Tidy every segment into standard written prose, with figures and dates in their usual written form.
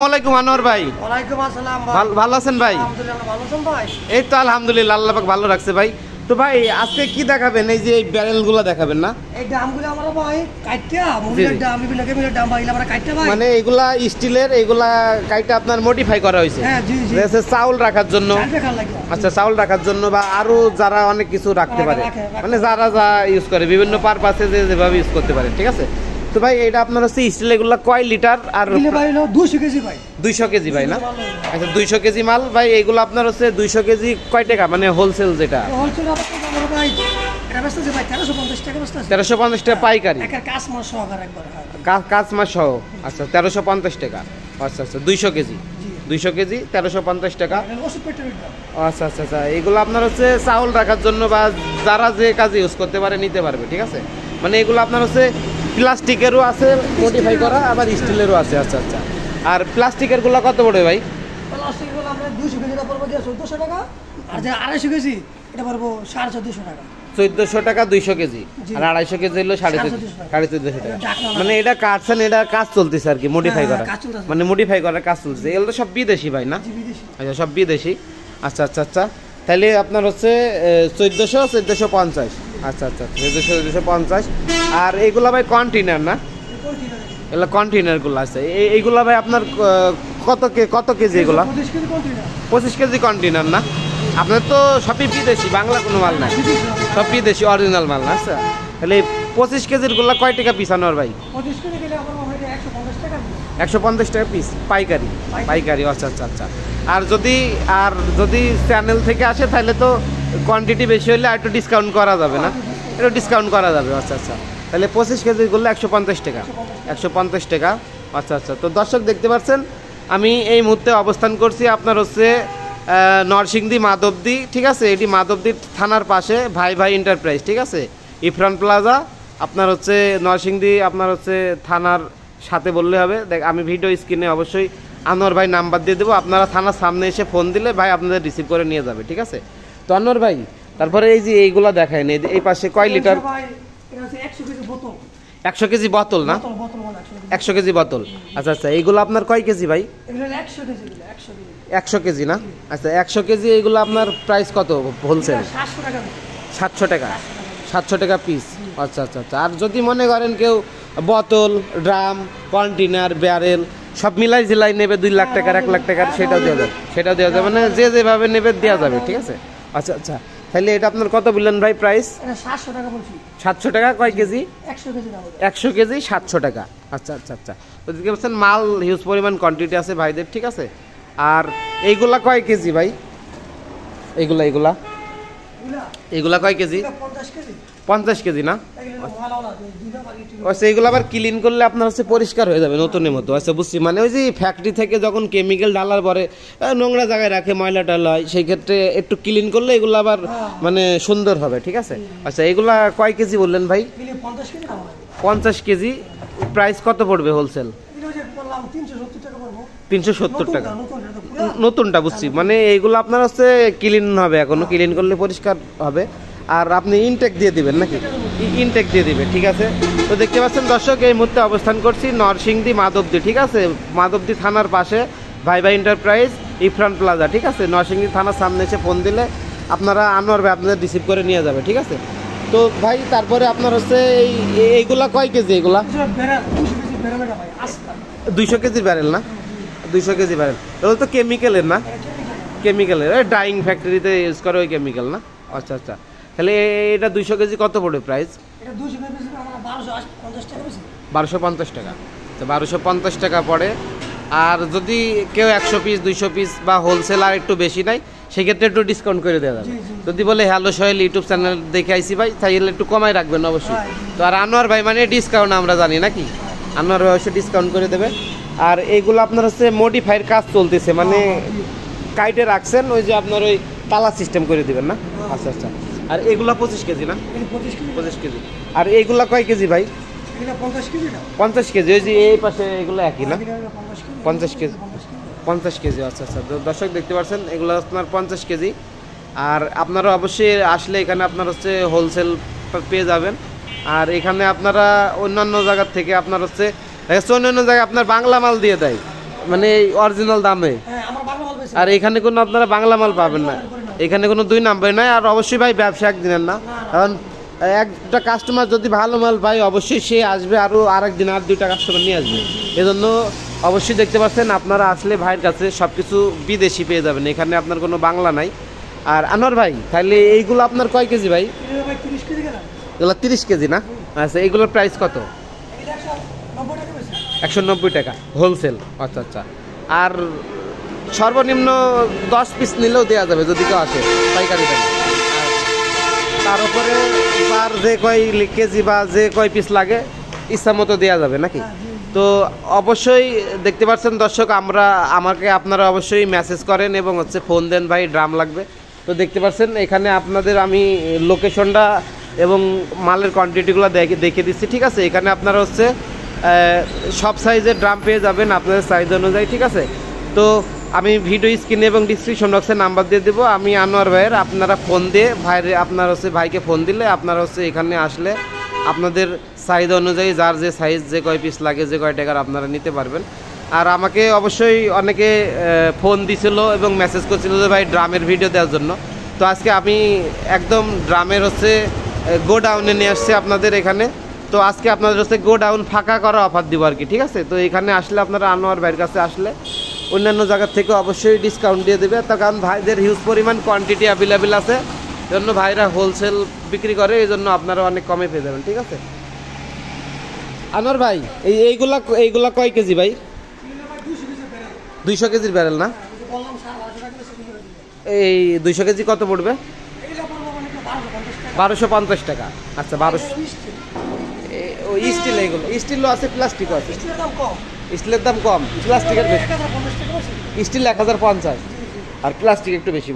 ওয়ালাইকুম আনোয়ার ভাই। ওয়ালাইকুম আসসালাম ভাই। ভালো আছেন ভাই? আলহামদুলিল্লাহ ভালো আছেন ভাই? এই তো আলহামদুলিল্লাহ, আল্লাহ পাক ভালো রাখছে ভাই। তো ভাই আজকে কি দেখাবেন? এই যে এই ব্যারেলগুলো দেখাবেন না? এই দামগুলো আমরা ভাই কাইটা মুভির দাম বিভিন্ন কেমিক্যাল দাম ভাই আমরা কাইটা ভাই। মানে এগুলা স্টিলের, এগুলা কাইটা আপনার মডিফাই করা হয়েছে। হ্যাঁ জি জি। এসে চাউল রাখার জন্য। দেখার লাগে। আচ্ছা, চাউল রাখার জন্য বা আরো যারা অনেক কিছু রাখতে পারে, মানে যারা যা ইউজ করে বিভিন্ন পারপাসে যেভাবে ইউজ করতে পারে, ঠিক আছে? তো ভাই এটা আপনার হচ্ছে স্টিল, এগুলা কয় লিটার? আর ভাই 200 কেজি ভাই। 200 কেজি ভাই না? আচ্ছা 200 কেজি মাল ভাই। এগুলো আপনার হচ্ছে 200 কেজি কয় টাকা, মানে হোলসেল যেটা? হোলসেল আপনার ভাই এটা বেচতে ভাই 1350 টাকা বেচতে। 1350 টাকা পাইকারি, একটা কাজ মাছ সহকারে একবার। কাঁচ মাছ সহ। আচ্ছা 1350 টাকা। আচ্ছা আচ্ছা 200 কেজি, 200 কেজি 1350 টাকা। আচ্ছা আচ্ছা আচ্ছা, এগুলো আপনার হচ্ছে চাউল রাখার জন্য বা যারা যে কাজে ইউজ করতে পারে নিতে পারবে, ঠিক আছে? মানে এগুলো আপনার হচ্ছে প্লাস্টিকেরও আছে মডিফাই করা, আবার স্টিলেরও আছে। আচ্ছা আচ্ছা, আর প্লাস্টিকের গুলো কত পড়বে ভাই? প্লাস্টিকের গুলো আমরা 200 কেজিটা পড়বে 1400 টাকা, আর যে 250 কেজি এটা পড়বো 1450 টাকা। 1400 টাকা 200 কেজি, আর 250 কেজি হলো 1450 টাকা। মানে এটা কাটছেন, এটা কাজ চলতেছে আর কি, মডিফাই করা, মানে মডিফাই করার কাজ চলছে। এগুলো তো সব বিদেশি ভাই না? আচ্ছা সব বিদেশি। আচ্ছা আচ্ছা আচ্ছা, তাহলে আপনার হচ্ছে 1450। আচ্ছা আচ্ছা 1450। আর এইগুলা ভাই কন্টেনার না? এগুলো কন্টেনারগুলো আছে। এইগুলা ভাই আপনার কত কেজি এগুলা? 25 কেজি কন্টেনার না? আপনার তো সবই বিদেশি, বাংলা কোনো মাল নাই, সব বিদেশি অরিজিনাল মাল না? আচ্ছা, তাহলে 25 কেজির গুলা কয় টাকা পিস আনোয়ার ভাই? 150 টাকা পিস পাইকারি। পাইকারি, আচ্ছা আচ্ছা আচ্ছা। আর যদি চ্যানেল থেকে আসে তাহলে তো কোয়ান্টিটি বেশি হলে আর একটু ডিসকাউন্ট করা যাবে না? একটু ডিসকাউন্ট করা যাবে। আচ্ছা আচ্ছা, তাহলে 25 কেজির গুলো 150 টাকা। 150 টাকা। আচ্ছা আচ্ছা, তো দর্শক দেখতে পাচ্ছেন আমি এই মুহূর্তে অবস্থান করছি আপনার হচ্ছে নরসিংদী মাধবদী, ঠিক আছে? এটি মাধবদী থানার পাশে ভাই ভাই এন্টারপ্রাইজ, ঠিক আছে? ইফরান প্লাজা আপনার হচ্ছে নরসিংদী, আপনার হচ্ছে থানার সাথে বললে হবে। দেখ আমি ভিডিও স্ক্রিনে অবশ্যই আনোয়ার ভাই নাম্বার দিয়ে দেবো, আপনারা থানার সামনে এসে ফোন দিলে ভাই আপনাদের রিসিভ করে নিয়ে যাবে, ঠিক আছে? তো আনোয়ার ভাই তারপরে এই যে এইগুলা দেখায় এই পাশে কয় লিটার? 100 কেজি বোতল না? 100 কেজি বোতল। আচ্ছা আচ্ছা, এইগুলো আপনার কয় কেজি ভাই? 100 কেজি না? আচ্ছা 100 কেজি এইগুলো আপনার প্রাইস কত হোলসেল? 700 টাকা। 700 টাকা পিস। আচ্ছা আচ্ছা আচ্ছা। আর যদি মনে করেন কেউ বোতল, ড্রাম, কন্টেনার, ব্যারেল সব মিলাই জিলাই নেবে 2 লাখ টাকার, 1 লাখ টাকার, সেটাও দেওয়া যাবে, সেটাও দেওয়া যাবে, মানে যে যেভাবে নেবে দেওয়া যাবে, ঠিক আছে? আচ্ছা আচ্ছা, তাহলে এটা আপনার কত বললেন ভাই প্রাইস? 700 টাকা বলছি। 700 টাকা কয় কেজি? 100 কেজি দাম। 100 কেজি 700 টাকা। আচ্ছা আচ্ছা আচ্ছা, তো দেখতে পাচ্ছেন মাল হিউজ পরিমাণ কোয়ান্টিটি আছে ভাইদের, ঠিক আছে? আর এইগুলা কয় কেজি ভাই? এইগুলা কয় কেজি? 50 কেজি না? আচ্ছা, এইগুলো আবার ক্লিন করলে আপনার হচ্ছে পরিষ্কার হয়ে যাবে নতুনের মতো। আচ্ছা বুঝছি, মানে ওই যে ফ্যাক্টরি থেকে যখন কেমিক্যাল ঢালার পরে নোংরা জায়গায় রাখে, ময়লা টয়লা হয়, সেই ক্ষেত্রে একটু ক্লিন করলে এগুলো আবার মানে সুন্দর হবে, ঠিক আছে? আচ্ছা এগুলা কয় কেজি বললেন ভাই? 50 কেজি। প্রাইস কত পড়বে হোলসেল? 370 টাকা। নতুনটা বুঝছি, মানে এইগুলো আপনার হচ্ছে ক্লিন হবে, এখনো ক্লিন করলে পরিষ্কার হবে। আর আপনি ইনটেক দিয়ে দিবেন নাকি? ইনটেক দিয়ে দিবে, ঠিক আছে? তো দেখতে পাচ্ছেন দর্শক এই মুহূর্তে অবস্থান করছি নরসিংদী মাধবদী, ঠিক আছে? মাধবদী থানার পাশে ভাই ভাই এন্টারপ্রাইজ ইফরান প্লাজা, ঠিক আছে? নরসিংদী থানার সামনে এসে ফোন দিলে আপনারা আনোয়ার ভাই আপনাদের রিসিভ করে নিয়ে যাবে, ঠিক আছে? তো ভাই তারপরে আপনার হচ্ছে এইগুলা কয় কেজি? এগুলা 200 কেজির ব্যারেল না? 200 কেজি ব্যারেল। এগুলো তো কেমিক্যালের না? কেমিক্যালের, ডাইং ফ্যাক্টরিতে ইউজ করে ওই কেমিক্যাল না? আচ্ছা আচ্ছা, তাহলে এটা 200 কেজি কত পড়বে প্রাইস? 1250 টাকা। তো 1250 টাকা পড়ে। আর যদি কেউ 100 পিস 200 পিস বা হোলসেল আর একটু বেশি নাই, সেক্ষেত্রে একটু ডিসকাউন্ট করে দেওয়া যাবে। যদি বলে হ্যালো সোহেল ইউটিউব চ্যানেল দেখে আইসি ভাই, তাহলে একটু কমাই রাখবেন অবশ্যই। তো আর আনোয়ার ভাই মানে ডিসকাউন্ট আমরা জানি নাকি, আনোয়ার ভাই অবশ্যই ডিসকাউন্ট করে দেবে। আর এইগুলো আপনার হচ্ছে মডিফাইয়ের কাজ চলতেছে, মানে কাইটে রাখছেন ওই যে আপনার ওই তালা সিস্টেম করে দিবেন না? আচ্ছা আচ্ছা। আর এগুলা 25 কেজি না? 25 কেজি। আর এইগুলা কয় কেজি ভাই? 50 কেজি। ওই যে এই পাশে এগুলো একই না? 50 কেজি। 50 কেজি। আচ্ছা আচ্ছা, দর্শক দেখতে পাচ্ছেন এগুলো আপনার 50 কেজি। আর আপনারা অবশ্যই আসলে এখানে আপনার হচ্ছে হোলসেল পেয়ে যাবেন। আর এখানে আপনারা অন্যান্য জায়গার থেকে আপনার হচ্ছে অন্যান্য জায়গায় আপনার বাংলা মাল দিয়ে দেয়, মানে অরিজিনাল দামে। হ্যাঁ আমার বাংলা মাল বেশি। আর এখানে কোনো আপনারা বাংলা মাল পাবেন না, এখানে কোনো 2 নাম্বার নাই। আর অবশ্যই ভাই ব্যবসা একদিনের না, কারণ একটা কাস্টমার যদি ভালো মাল পায় অবশ্যই সে আসবে, আরও আরেকদিন আর 2টা কাস্টমার নিয়ে আসবে। এজন্য অবশ্যই দেখতে পাচ্ছেন আপনারা আসলে ভাইয়ের কাছে সব কিছু বিদেশি পেয়ে যাবেন, এখানে আপনার কোনো বাংলা নাই। আর আনোয়ার ভাই তাহলে এইগুলো আপনার কয় কেজি ভাই? এটা ভাই 30 কেজি গেলাম। এগুলো 30 কেজি না? আচ্ছা, এইগুলোর প্রাইস কত? এটা 190 টাকা বেশি। 190 টাকা হোলসেল। আচ্ছা আচ্ছা। আর সর্বনিম্ন 10 পিস নিলেও দেওয়া যাবে যদি কেউ আসে পাইকারি দামে। তার উপরে আর যে কয় কেজি বা যে কয় পিস লাগে ইচ্ছা মতো দেওয়া যাবে নাকি? তো অবশ্যই দেখতে পাচ্ছেন দর্শক, আমাকে আপনারা অবশ্যই মেসেজ করেন এবং হচ্ছে ফোন দেন ভাই ড্রাম লাগবে। তো দেখতে পাচ্ছেন এখানে আপনাদের আমি লোকেশনটা এবং মালের কোয়ান্টিটিগুলো দেখে দিচ্ছি, ঠিক আছে? এখানে আপনারা হচ্ছে সব সাইজের ড্রাম পেয়ে যাবেন আপনাদের সাইজ অনুযায়ী, ঠিক আছে? তো আমি ভিডিও স্ক্রিনে এবং ডিসক্রিপশন বক্সে নাম্বার দিয়ে দেবো, আমি আনোয়ার ভাইয়ের। আপনারা ফোন দিয়ে আপনার হচ্ছে ভাইকে ফোন দিলে আপনারা হচ্ছে এখানে আসলে আপনাদের সাইজ অনুযায়ী যার যে সাইজ, যে কয় পিস লাগে, যে কয় টাকার আপনারা নিতে পারবেন। আর আমাকে অবশ্যই অনেকে ফোন দিছিল এবং মেসেজ করছিল যে ভাই ড্রামের ভিডিও দেওয়ার জন্য। তো আজকে আমি একদম ড্রামের হচ্ছে গোডাউনে নিয়ে আসছি আপনাদের এখানে। তো আজকে আপনাদের হচ্ছে গোডাউন ফাঁকা করা অফার দিব আর কি, ঠিক আছে? তো এখানে আসলে আপনারা আনোয়ার ভাইয়ের কাছে আসলে অন্যান্য জায়গার থেকে অবশ্যই ডিসকাউন্ট দিয়ে দেবে, তার কারণ ভাইদের হিউজ পরিমাণ কোয়ান্টিটি অ্যাভেলেবেল আছে, জন্য ভাইরা হোলসেল বিক্রি করে, এই জন্য আপনারা অনেক কমে পেয়ে যাবেন, ঠিক আছে? আনোয়ার ভাই এইগুলা কয় কেজি ভাই? 200 কেজির ব্যারেল না? এই 200 কেজি কত পড়বে? 1250 টাকা। আচ্ছা 1200। ওই স্টিল, এইগুলো স্টিলও আছে, প্লাস্টিকও আছে। স্টিলের দাম কম, প্লাস্টিকের বেশি। স্টিল 1050 আর প্লাস্টিক একটু বেশি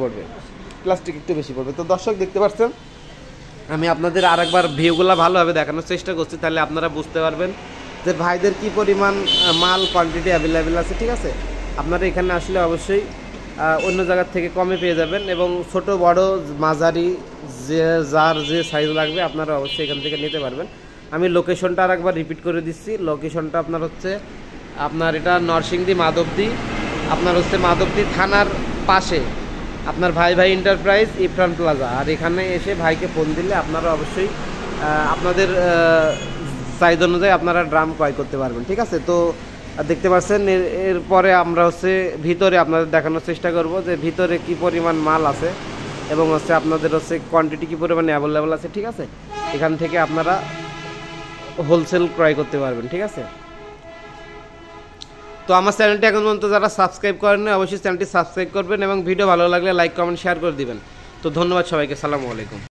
পড়বে, তো দর্শক দেখতে পাচ্ছেন আমি আপনাদের আরেকবার ভিউগুলো ভালোভাবে দেখানোর চেষ্টা করছি, তাহলে আপনারা বুঝতে পারবেন যে ভাইদের কি পরিমাণ মাল কোয়ান্টিটি অ্যাভেলেবেল আছে, ঠিক আছে? আপনারা এখানে আসলে অবশ্যই অন্য জায়গার থেকে কমে পেয়ে যাবেন, এবং ছোট বড় মাঝারি যার যে সাইজ লাগবে আপনারা অবশ্যই এখান থেকে নিতে পারবেন। আমি লোকেশনটা আরেকবার রিপিট করে দিচ্ছি। লোকেশনটা আপনার হচ্ছে এটা নরসিংদী মাধবদী, আপনার হচ্ছে মাধবদী থানার পাশে আপনার ভাই এন্টারপ্রাইজ ইফরান প্লাজা। আর এখানে এসে ভাইকে ফোন দিলে আপনারা অবশ্যই আপনাদের সাইজ অনুযায়ী আপনারা ড্রাম ক্রয় করতে পারবেন, ঠিক আছে? তো দেখতে পাচ্ছেন এরপরে আমরা হচ্ছে ভিতরে আপনাদের দেখানোর চেষ্টা করব যে ভিতরে কি পরিমাণ মাল আছে এবং হচ্ছে আপনাদের হচ্ছে কোয়ান্টিটি কি পরিমাণ অ্যাভেলেবেল আছে, ঠিক আছে? এখান থেকে আপনারা হোলসেল ক্রয় করতে পারবেন, ঠিক আছে? তো আমার চ্যানেলটি এখন পর্যন্ত যারা সাবস্ক্রাইব করেন অবশ্যই চ্যানেলটি সাবস্ক্রাইব করবেন এবং ভিডিও ভালো লাগলে লাইক কমেন্ট শেয়ার করে দিবেন। তো ধন্যবাদ সবাইকে, আসসালামু আলাইকুম।